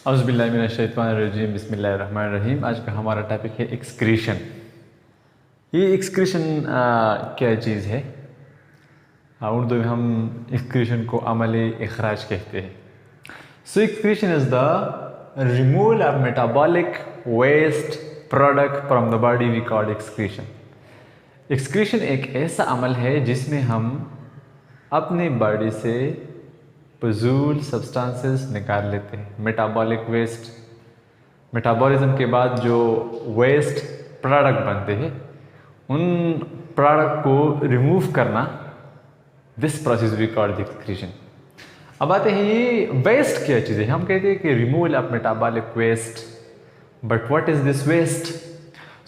औज़ुबिल्लाहिमिनश्शैतानिर्रजीम बिस्मिल्लाहिर्रहमानिर्रहीम। आज का हमारा टॉपिक है एक्सक्रीशन। ये एक्सक्रीशन क्या चीज़ है? उर्दू में हम एक्सक्रीशन को अमली इखराज कहते हैं। So excretion is the removal of metabolic waste product from the body, we called excretion. Excretion एक ऐसा अमल है जिसमें हम अपनी बॉडी से फजूल सब्सटेंसेस निकाल लेते हैं। मेटाबॉलिक वेस्ट, मेटाबॉलिज्म के बाद जो वेस्ट प्रोडक्ट बनते हैं उन प्रोडक्ट को रिमूव करना, this process we call excretion. अब आते हैं ये वेस्ट क्या चीज़ है। हम कहते हैं कि removal of metabolic waste, but what is this waste?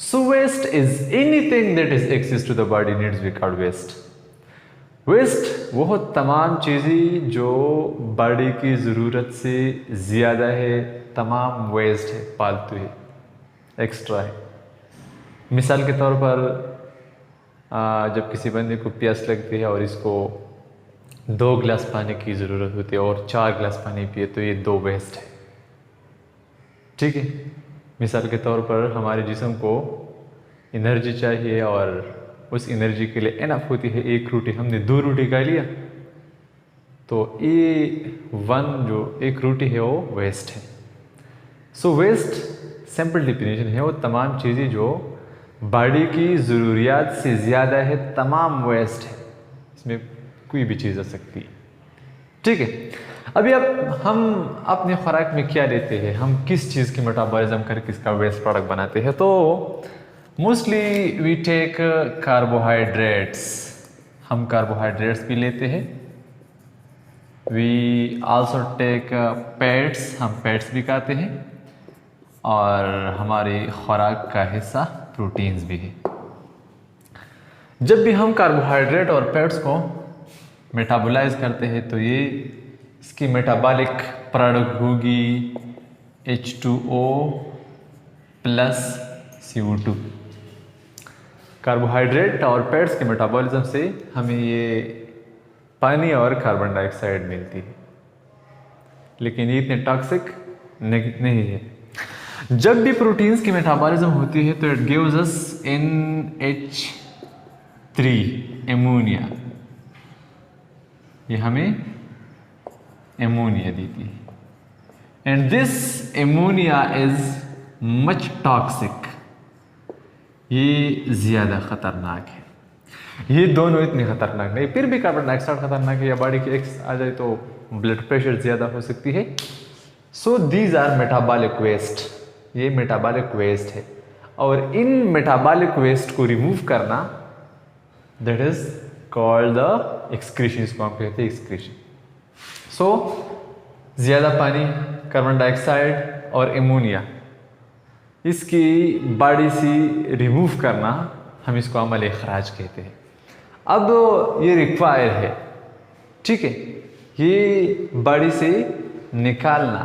So waste is anything that is excess to the body needs, we call waste. Waste वो तमाम चीज़ें जो बॉडी की ज़रूरत से ज़्यादा है, तमाम वेस्ट है, फालतू है, एक्स्ट्रा है। मिसाल के तौर पर जब किसी बंदे को प्यास लगती है और इसको 2 गिलास पानी की ज़रूरत होती है और 4 गिलास पानी पिए तो ये 2 वेस्ट है। ठीक है। मिसाल के तौर पर हमारे जिस्म को एनर्जी चाहिए और उस एनर्जी के लिए इनफ होती है 1 रोटी, हमने 2 रोटी खा लिया तो A1 जो 1 रोटी है वो वेस्ट है। सो वेस्ट सिंपल डिफिनेशन है वो तमाम चीज़ें जो बॉडी की ज़रूरियात से ज़्यादा है, तमाम वेस्ट है। इसमें कोई भी चीज़ आ सकती है। ठीक है। अभी अब हम अपने खुराक में क्या लेते हैं, हम किस चीज़ की मेटाबॉलिज्म करके इसका वेस्ट प्रोडक्ट बनाते हैं, तो मोस्टली वी टेक कार्बोहाइड्रेट्स। हम कार्बोहाइड्रेट्स भी लेते हैं। वी आल्सो टेक फैट्स, हम फैट्स भी खाते हैं और हमारी खुराक का हिस्सा प्रोटीन्स भी है। जब भी हम कार्बोहाइड्रेट और फैट्स को मेटाबोलाइज करते हैं तो ये इसकी मेटाबॉलिक प्रोडक्ट होगी H2O प्लस CO2। कार्बोहाइड्रेट और फैट्स के मेटाबॉलिज्म से हमें ये पानी और कार्बन डाइऑक्साइड मिलती है, लेकिन ये इतने टॉक्सिक नहीं है। जब भी प्रोटीन्स की मेटाबॉलिज्म होती है तो it gives us NH3 ammonia, ये हमें एमोनिया देती है। And this ammonia is much toxic, ये ज़्यादा ख़तरनाक है। ये दोनों इतने ख़तरनाक नहीं, फिर भी कार्बन डाइऑक्साइड ख़तरनाक है, या बॉडी की एक्स आ जाए तो ब्लड प्रेशर ज़्यादा हो सकती है। So these are metabolic waste, ये मेटाबॉलिक वेस्ट है और इन मेटाबॉलिक वेस्ट को रिमूव करना that is called the excretion, इसको हम कहते हैं एक्सक्रीशन। सो ज़्यादा पानी, कार्बन डाइऑक्साइड और एमोनिया, इसकी बॉडी से रिमूव करना, हम इसको अमल इखराज कहते हैं। अब ये रिक्वायर है, ठीक है, ये बॉडी से निकालना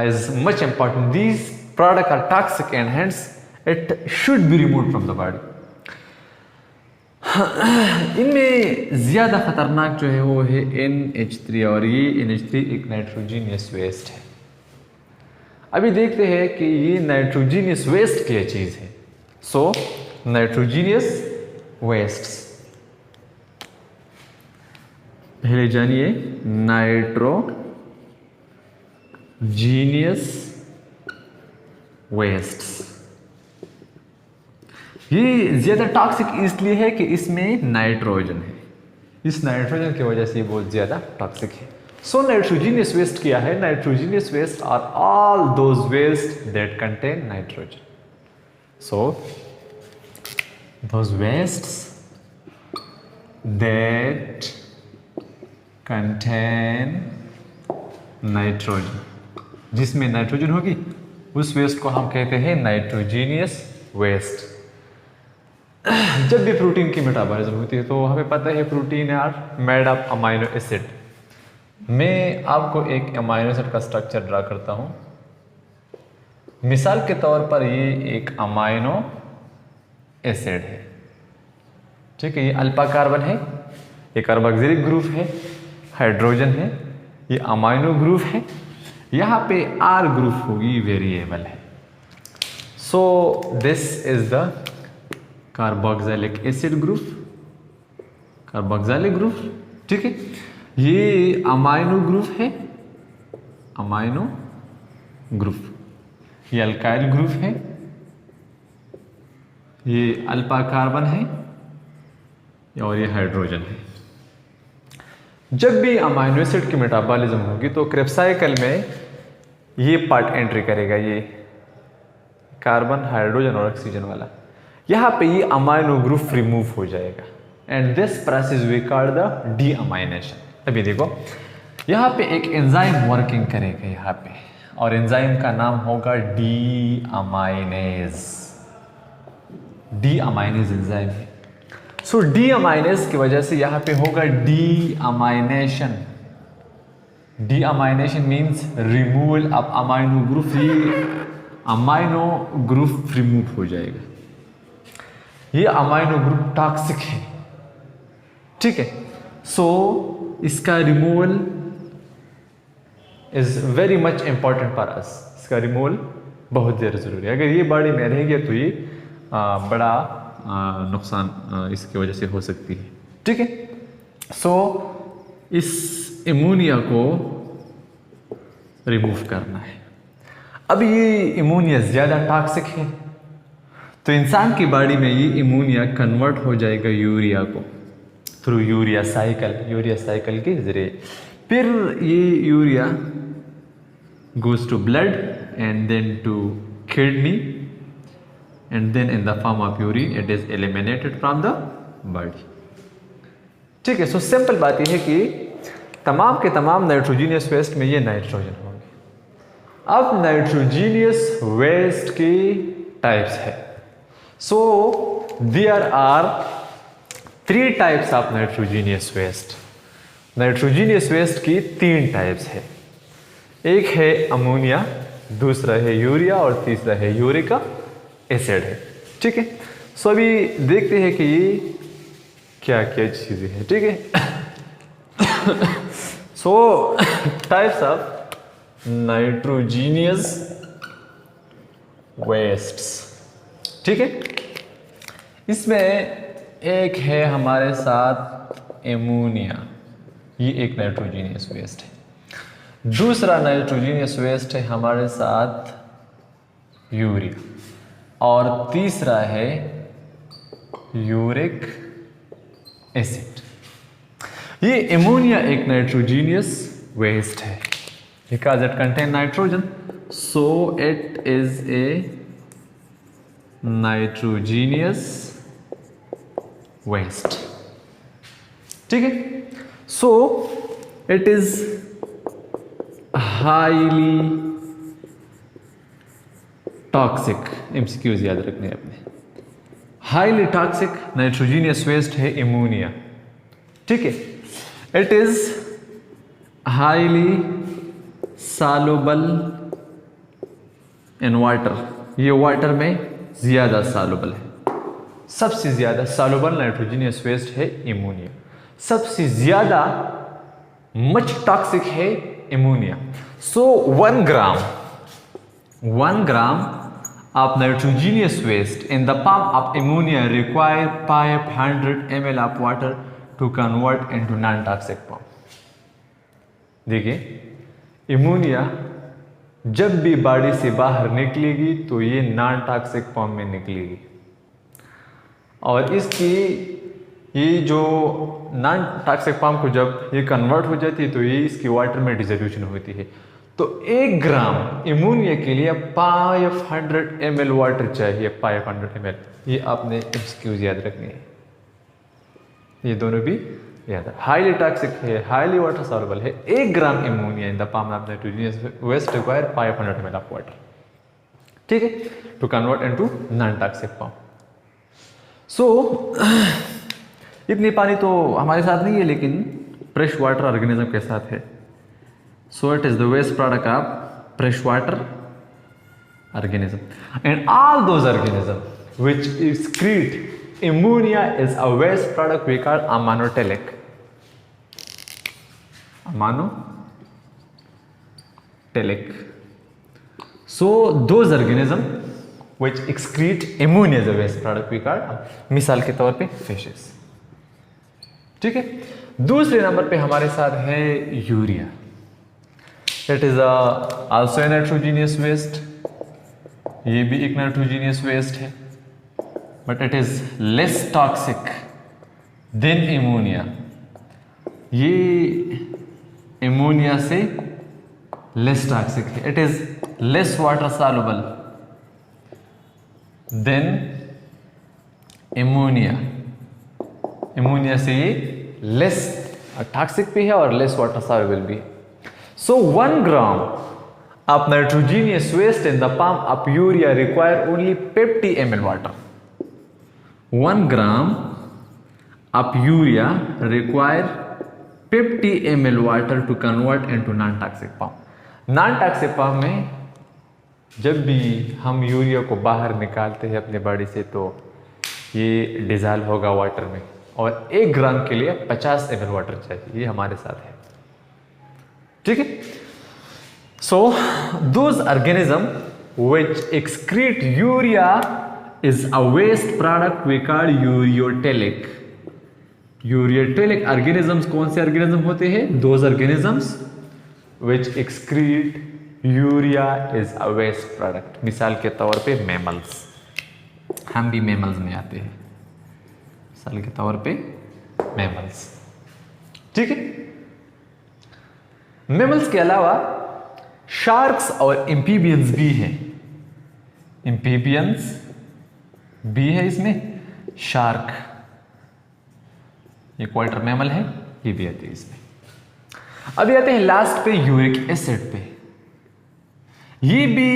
is much important. These product are toxic and hence it should be removed from the body. इनमें ज़्यादा ख़तरनाक जो है वो है NH3, और ये NH3 एक नाइट्रोजीनियस वेस्ट है। अभी देखते हैं कि ये नाइट्रोजीनियस वेस्ट क्या चीज़ है। सो नाइट्रोजीनियस वेस्ट, पहले जानिए नाइट्रोजीनियस वेस्ट। ये ज़्यादा टॉक्सिक इसलिए है कि इसमें नाइट्रोजन है, इस नाइट्रोजन की वजह से ये बहुत ज़्यादा टॉक्सिक है। सो नाइट्रोजीनियस वेस्ट क्या है? Nitrogenous waste are all those waste that contain nitrogen. So those wastes that contain nitrogen, जिसमें नाइट्रोजन होगी उस वेस्ट को हम कहते हैं नाइट्रोजीनियस वेस्ट। जब भी प्रोटीन की मेटाबॉलिज्म होती है तो हमें पता है protein are made of amino acid. मैं आपको एक अमाइनो एसिड का स्ट्रक्चर ड्रा करता हूं। मिसाल के तौर पर ये एक अमाइनो एसिड है, ठीक है, ये अल्फा कार्बन है, ये कार्बोक्सिलिक ग्रुप है, हाइड्रोजन है, ये अमाइनो ग्रुप है यहाँ पे R ग्रुप होगी वेरिएबल है। So this is the carboxylic acid group, carboxylic group, ठीक है। ये अमाइनो ग्रुप है, अमाइनो ग्रुप, ये अल्काइल ग्रुप है, ये अल्फा कार्बन है और ये हाइड्रोजन है। जब भी अमाइनो एसिड की मेटाबॉलिज्म होगी तो क्रेब्स साइकिल में ये पार्ट एंट्री करेगा, ये कार्बन, हाइड्रोजन और ऑक्सीजन वाला। यहाँ पे ये अमाइनो ग्रुप रिमूव हो जाएगा and this process we call the deamination. अभी देखो यहाँ पे एक एंजाइम वर्किंग करेगा यहाँ पे, और एंजाइम का नाम होगा डीअमाइनेज। डीअमाइनेज एंजाइम है। सो डीअमाइनेज की वजह से यहाँ पे होगा deamination. Deamination means removal of amino group, ये अमाइनो ग्रुप रिमूव हो जाएगा। ये अमाइनो ग्रुप टॉक्सिक है, ठीक है। सो इसका removal is very much important for us. इसका रिमूवल बहुत ज़्यादा जरूरी है। अगर ये बॉडी में रहेगी तो ये बड़ा नुकसान इसकी वजह से हो सकती है, ठीक है। सो इस अमोनिया को रिमूव करना है। अब ये अमोनिया ज़्यादा टॉक्सिक है तो इंसान की बॉडी में ये अमोनिया कन्वर्ट हो जाएगा यूरिया को थ्रू यूरिया साइकिल के जरिए। फिर ये urea goes to blood and then to kidney and then in the form of urine it is eliminated from the body, ठीक है। सो सिंपल बात यह है कि तमाम के तमाम नाइट्रोजीनियस वेस्ट में ये नाइट्रोजन होंगे। अब नाइट्रोजीनियस वेस्ट की टाइप्स है। So there are 3 types of nitrogenous waste. Nitrogenous waste की 3 टाइप्स है। एक है अमोनिया, दूसरा है यूरिया और तीसरा है यूरिक एसिड है, ठीक है। सो अभी देखते हैं कि ये क्या क्या चीज़ें हैं, ठीक है। सो टाइप्स ऑफ नाइट्रोजीनियस वेस्ट्स, ठीक है। इसमें एक है हमारे साथ एमोनिया, ये एक नाइट्रोजीनियस वेस्ट है। दूसरा नाइट्रोजीनियस वेस्ट है हमारे साथ यूरिया, और तीसरा है यूरिक एसिड। ये एमोनिया एक नाइट्रोजीनियस वेस्ट है because it contain nitrogen, so it is a nitrogenous waste, ठीक है। So it is highly toxic. MCQs याद रखने अपने। हाईली टॉक्सिक नाइट्रोजीनियस वेस्ट है एमोनिया, ठीक है। It is highly soluble in water, ये वाटर में ज्यादा सॉल्युबल है। सबसे ज्यादा सॉल्युबल नाइट्रोजीनियस वेस्ट है एमोनिया। सबसे ज्यादा मच टॉक्सिक है ammonia. So 1 gram of nitrogenous waste in the form of ammonia require 500 ml of water to convert into non-toxic form। देखिए अमोनिया जब भी बॉडी से बाहर निकलेगी तो ये नॉन टॉक्सिक फॉर्म में निकलेगी, और इसकी ये जो नॉन टॉक्सिक फॉर्म को जब ये कन्वर्ट हो जाती है तो ये इसकी वाटर में डिसोल्यूशन होती है। तो 1 ग्राम अमोनिया के लिए 500 ml वाटर चाहिए, 500 ml। ये आपने एक्सक्यूज याद रखनी है, ये दोनों भी याद है। हाईली टॉक्सिक है, हाईली वाटर सॉल्युबल है। 1 gram ammonia in the form of nitrogenous waste require 500 ml of water, ठीक है, to convert into non toxic form. So इतनी पानी तो हमारे साथ नहीं है, लेकिन फ्रेश वाटर ऑर्गेनिज्म के साथ है। So it is the waste product of freshwater organism, and all those organisms which excrete ammonia is a waste product we call ammonotelic. Ureotelic. So those organism which excrete ammonia as a waste product we call, मिसाल के तौर पे fishes. ठीक है. दूसरे number पे हमारे साथ है urea. It is also a nitrogenous waste. ये भी एक नाइट्रोजीनियस वेस्ट है, but it is less toxic than ammonia. ये एमोनिया से लेस टॉक्सिक है. It is less water soluble than ammonia. Ammonia से ये लेस टॉक्सिक भी है और लेस वाटर सॉल्युबल भी है. सो 1 gram of nitrogenous waste in the palm of urea require only 50 ml water. 1 gram of urea require 50 ml water to convert into non-toxic palm. Non-toxic palm में जब भी हम urea को बाहर निकालते हैं अपने बॉडी से तो ये डिजॉल्व होगा वाटर में, और 1 ग्राम के लिए 50 ml वाटर चाहिए. ये हमारे साथ है. ठीक है. So those organism which excrete urea is a waste product we call ureotelic. Ureotelic organisms कौन से ऑर्गेनिज्म होते हैं? Those organisms which excrete urea is a waste product. मिसाल के तौर पे मैमल्स. हम भी मैमल्स में आते हैं. मिसाल के तौर पे मैमल्स. ठीक है. मैमल्स के अलावा शार्क्स और एम्फीबियंस भी हैं. एम्फीबियंस भी है इसमें. शार्क ये क्वार्टर मैमल है, ये भी आती है इसमें. अभी आते हैं लास्ट पे यूरिक एसिड पे. ये भी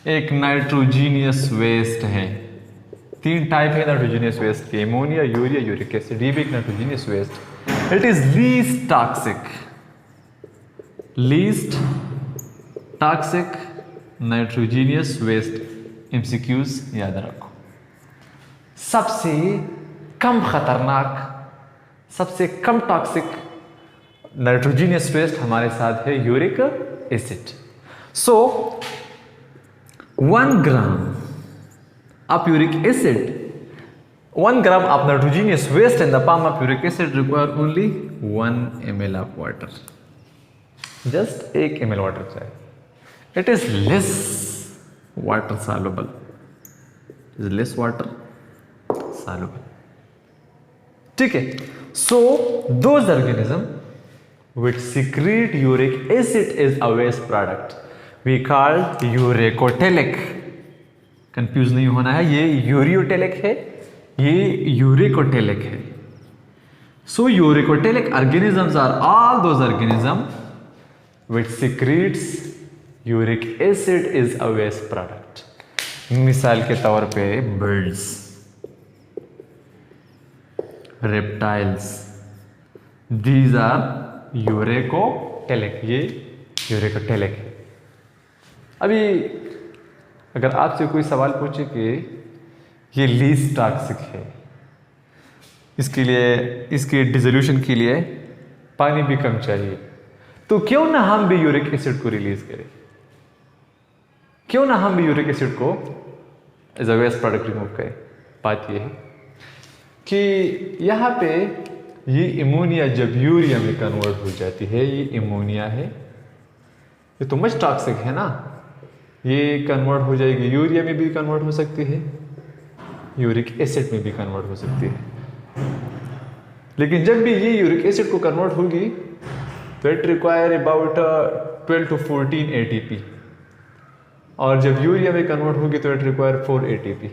एक नाइट्रोजीनियस वेस्ट है. 3 टाइप है नाइट्रोजीनियस वेस्ट के: एमोनिया, यूरिया, यूरिक एसिड. ये भी एक nitrogenous waste. It is least toxic. Least toxic nitrogenous waste. MCQs याद रखो. सबसे कम खतरनाक, सबसे कम टॉक्सिक नाइट्रोजीनियस वेस्ट हमारे साथ है uric acid. So 1 gram of uric acid, 1 gram of nitrogenous waste in the palm of uric acid require only 1 ml of water. Just 1 ml water चाहिए. It is less water soluble. It is less water soluble. ठीक है. So those organism which secrete uric acid is a waste product. We call uricotelic. Confuse नहीं होना है. ये ureotelic है, ये uricotelic है. So uricotelic organisms are all those organism which secretes uric acid is a waste product. मिसाल के तौर पे बर्ड्स, रेप्टाइल्स, these are यूरेकोटेलिक. ये यूरेकोटेलिक है. अभी अगर आपसे कोई सवाल पूछे कि ये लीस्ट टॉक्सिक है, इसके लिए, इसके डिसोल्यूशन के लिए पानी भी कम चाहिए, तो क्यों ना हम भी यूरिक एसिड को रिलीज करें? क्यों ना हम भी यूरिक एसिड को as a waste product remove करें? बात यह है कि यहाँ पे ये एमोनिया जब यूरिया में कन्वर्ट हो जाती है, ये एमोनिया है, ये तो मच टॉक्सिक है ना. ये कन्वर्ट हो जाएगी, यूरिया में भी कन्वर्ट हो सकती है, यूरिक एसिड में भी कन्वर्ट हो सकती है. लेकिन जब भी ये यूरिक एसिड को कन्वर्ट होगी तो it require about 12 to 14 ATP, और जब यूरिया में कन्वर्ट होगी तो इट रिक्वायर 4 ATP.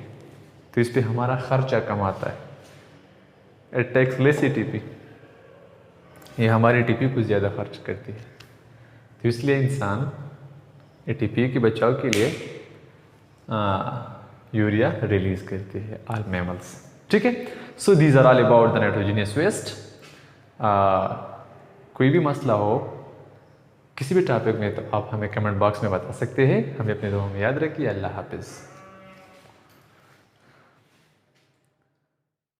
तो इस पर हमारा खर्चा कम आता है. It takes less ATP. ये हमारी ATP कुछ ज़्यादा खर्च करती है. तो इसलिए इंसान ATP के बचाव के लिए यूरिया रिलीज करते हैं, ऑल मैमल्स. ठीक है. So these are all about the nitrogenous waste. कोई भी मसला हो किसी भी टॉपिक में तो आप हमें कमेंट बॉक्स में बता सकते हैं. हमें अपने दुआओं में याद रखिए. अल्लाह हाफिज़.